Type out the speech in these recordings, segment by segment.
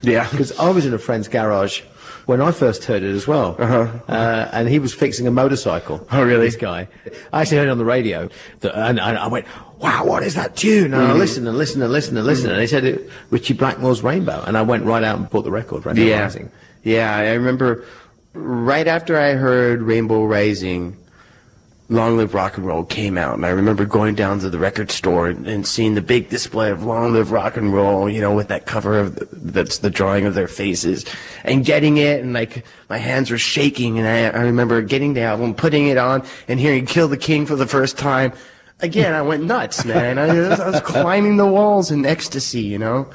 Yeah. Because I was in a friend's garage when I first heard it as well. And he was fixing a motorcycle. Oh, really? This guy. I actually heard it on the radio. And I went, wow, what is that tune? And I listened and listened and listened and listened. And he said, Richie Blackmore's Rainbow. And I went right out and bought the record, Rainbow Rising. Yeah, I remember right after I heard Rainbow Rising, Long Live Rock and Roll came out, and I remember going down to the record store and seeing the big display of Long Live Rock and Roll, you know, with that cover of that's the drawing of their faces, and getting it, and like my hands were shaking, and I remember getting the album, putting it on, and hearing Kill the King for the first time. Again, I went nuts, man. I was climbing the walls in ecstasy, you know.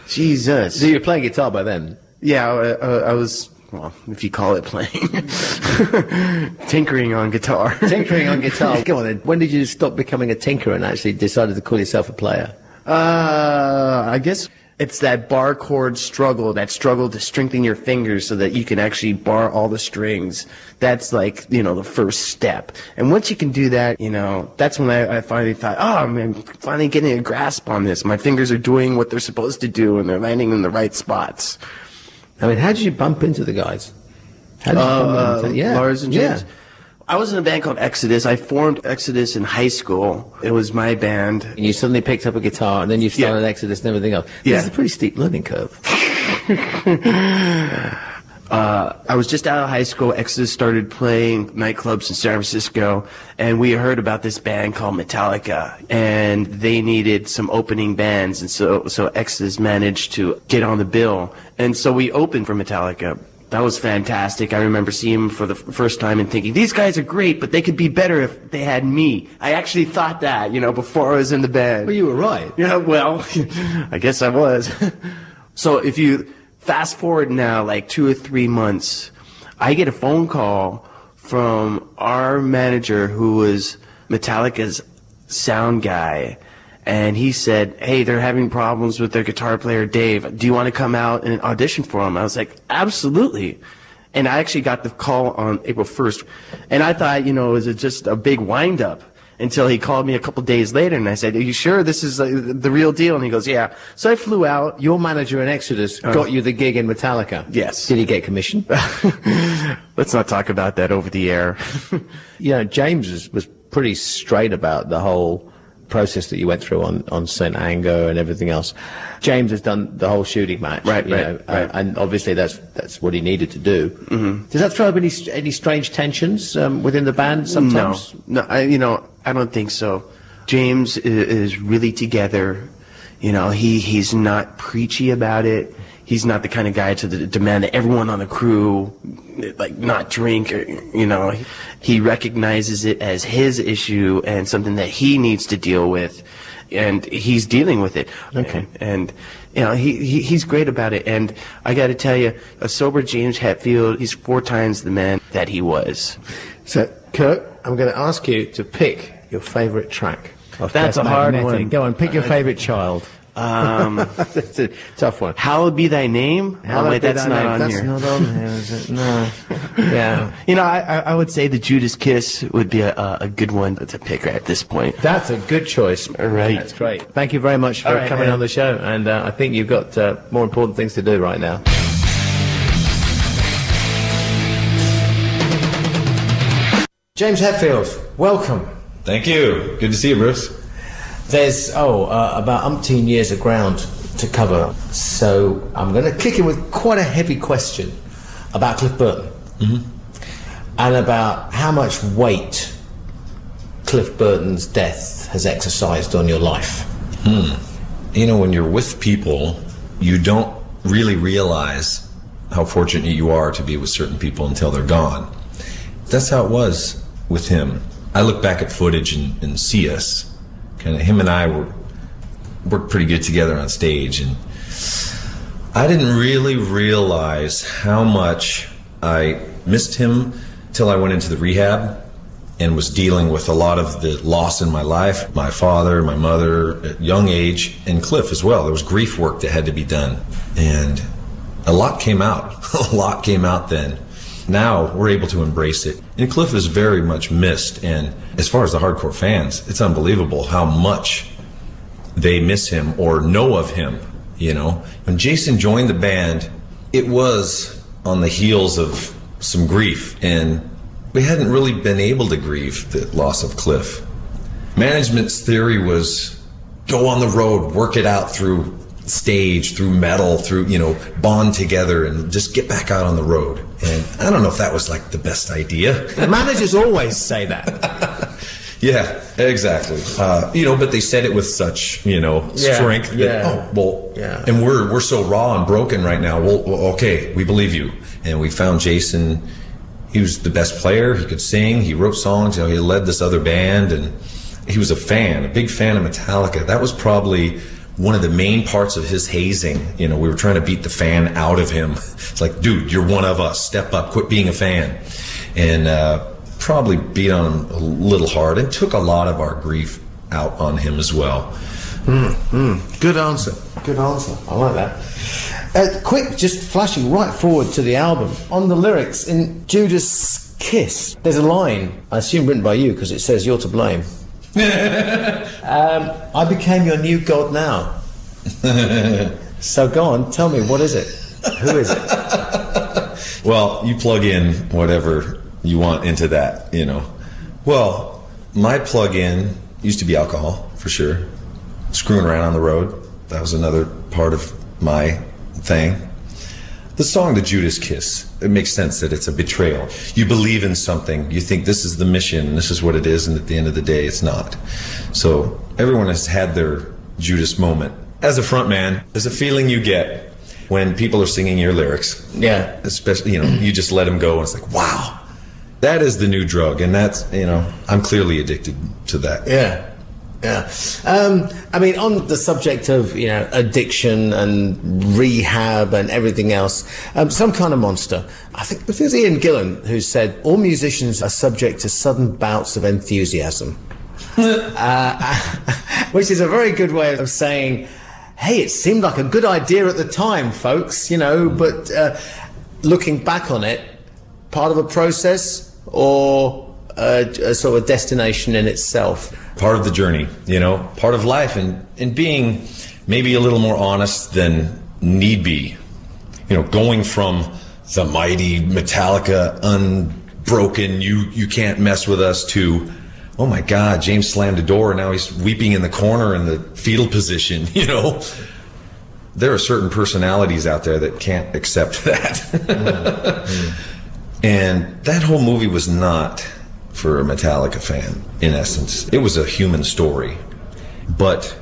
Jesus. So you were playing guitar by then? Yeah, I was. Well, if you call it playing. Tinkering on guitar. Tinkering on guitar. Come on then. When did you stop becoming a tinkerer and actually decided to call yourself a player? I guess it's that bar chord struggle, that struggle to strengthen your fingers so that you can actually bar all the strings. That's like, you know, the first step. And once you can do that, you know, that's when I finally thought, oh, man, finally getting a grasp on this. My fingers are doing what they're supposed to do and they're landing in the right spots. I mean, how did you bump into the guys? How did you bump into Lars and James? Yeah. I was in a band called Exodus. I formed Exodus in high school. It was my band. And you suddenly picked up a guitar, and then you started Exodus and everything else. Yeah. This is a pretty steep learning curve. I was just out of high school. Exodus started playing nightclubs in San Francisco, and we heard about this band called Metallica, and they needed some opening bands, and so Exodus managed to get on the bill, and so we opened for Metallica. That was fantastic. I remember seeing them for the first time and thinking, these guys are great, but they could be better if they had me. I actually thought that, you know, before I was in the band. Well, you were right. Yeah, well, I guess I was. So if you fast forward now, like 2 or 3 months, I get a phone call from our manager who was Metallica's sound guy, and he said, hey, they're having problems with their guitar player, Dave. Do you want to come out and audition for him? I was like, absolutely. And I actually got the call on April 1st, and I thought, you know, it was just a big wind-up. Until he called me a couple days later, and I said, are you sure this is the real deal? And he goes, yeah. So I flew out. Your manager in Exodus got you the gig in Metallica. Yes. Did he get commission? Let's not talk about that over the air. You know, James was pretty straight about the whole process that you went through on St. Anger and everything else. James has done the whole shooting match. Right. And obviously that's what he needed to do. Mm-hmm. Does that throw up any strange tensions within the band sometimes? No, I don't think so. James is really together. You know, he's not preachy about it. He's not the kind of guy to demand that everyone on the crew, like, not drink. Or, you know, he recognizes it as his issue and something that he needs to deal with, and he's dealing with it. Okay. And you know, he's great about it. And I got to tell you, a sober James Hetfield, he's 4 times the man that he was. So, Kirk, I'm going to ask you to pick your favorite track. That's a hard one. Go on, pick your favorite child. That's a tough one. Hallowed be thy name? Wait, that's not on here. That's not on here, is it? No. Yeah. You know, I would say the Judas Kiss would be a good one to pick at this point. That's a good choice. All right. That's great. Thank you very much for coming on the show, and I think you've got more important things to do right now. James Hetfield, welcome. Thank you. Good to see you, Bruce. There's, about umpteen years of ground to cover, so I'm going to kick in with quite a heavy question about Cliff Burton. Mm-hmm. And about how much weight Cliff Burton's death has exercised on your life. You know, when you're with people, you don't really realize how fortunate you are to be with certain people until they're gone. That's how it was with him. I look back at footage and see us. Kind of him and I worked pretty good together on stage, and I didn't really realize how much I missed him till I went into the rehab and was dealing with a lot of the loss in my life. My father, my mother, at young age, and Cliff as well. There was grief work that had to be done, and a lot came out. A lot came out then. Now we're able to embrace it. And Cliff is very much missed, and as far as the hardcore fans, it's unbelievable how much they miss him or know of him. you know. When Jason joined the band, it was on the heels of some grief, and we hadn't really been able to grieve the loss of Cliff. Management's theory was go on the road, work it out through stage, through metal, through, you know, bond together and just get back out on the road. And I don't know if that was like the best idea. The managers always say that. Yeah, exactly. You know, but they said it with such, you know, strength. And we're so raw and broken right now. Well, okay, we believe you. And we found Jason. He was the best player. He could sing. He wrote songs. You know, he led this other band, and he was a big fan of Metallica. That was probably one of the main parts of his hazing. You know, we were trying to beat the fan out of him. It's like, dude, you're one of us. Step up. Quit being a fan. And probably beat on him a little hard and took a lot of our grief out on him as well. Good answer. Good answer. I like that. Quick, just flashing right forward to the album. On the lyrics, in Judas Kiss, there's a line, I assume written by you, because it says you're to blame. I became your new god now. So go on, tell me, what is it? Who is it? Well, you plug in whatever you want into that, you know. Well, my plug-in used to be alcohol, for sure. Screwing around on the road, that was another part of my thing. The song, The Judas Kiss, it makes sense that it's a betrayal. You believe in something, you think this is the mission, this is what it is, and at the end of the day, it's not. So everyone has had their Judas moment. As a frontman, there's a feeling you get when people are singing your lyrics. Yeah. Especially, you know, you just let them go, and it's like, wow. That is the new drug, and that's, you know, I'm clearly addicted to that. Yeah. Yeah. I mean, on the subject of, you know, addiction and rehab and everything else, Some Kind of Monster, I think it was Ian Gillan who said, all musicians are subject to sudden bouts of enthusiasm. Which is a very good way of saying, hey, it seemed like a good idea at the time, folks, you know, but looking back on it, part of a process or a sort of destination in itself. Part of the journey, you know, part of life, and being maybe a little more honest than need be. You know, going from the mighty Metallica, unbroken, you can't mess with us, to, oh my God, James slammed a door and now he's weeping in the corner in the fetal position, you know. There are certain personalities out there that can't accept that. And that whole movie was not for a Metallica fan, in essence. It was a human story. But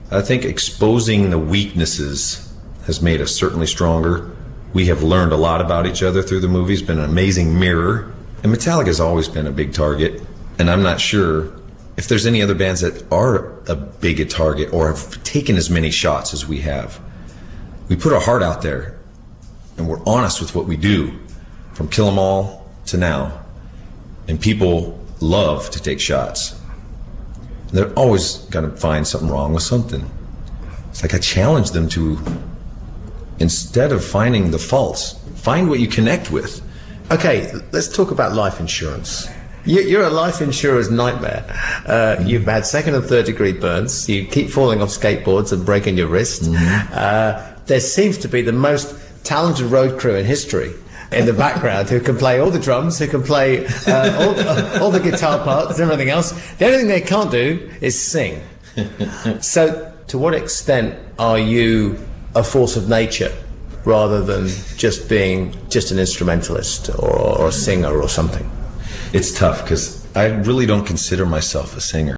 I think exposing the weaknesses has made us certainly stronger. We have learned a lot about each other through the movie. It's been an amazing mirror. And Metallica's always been a big target. And I'm not sure if there's any other bands that are a big a target or have taken as many shots as we have. We put our heart out there, and we're honest with what we do, from Kill 'Em All to now. And people love to take shots. They're always going to find something wrong with something. It's like I challenge them to, instead of finding the faults, find what you connect with. Okay, let's talk about life insurance. You're a life insurer's nightmare. You've had second and third degree burns. You keep falling off skateboards and breaking your wrist. There seems to be the most talented road crew in history in the background, who can play all the drums, who can play all the guitar parts and everything else. The only thing they can't do is sing. So to what extent are you a force of nature rather than just being just an instrumentalist or a singer or something? It's tough because I really don't consider myself a singer.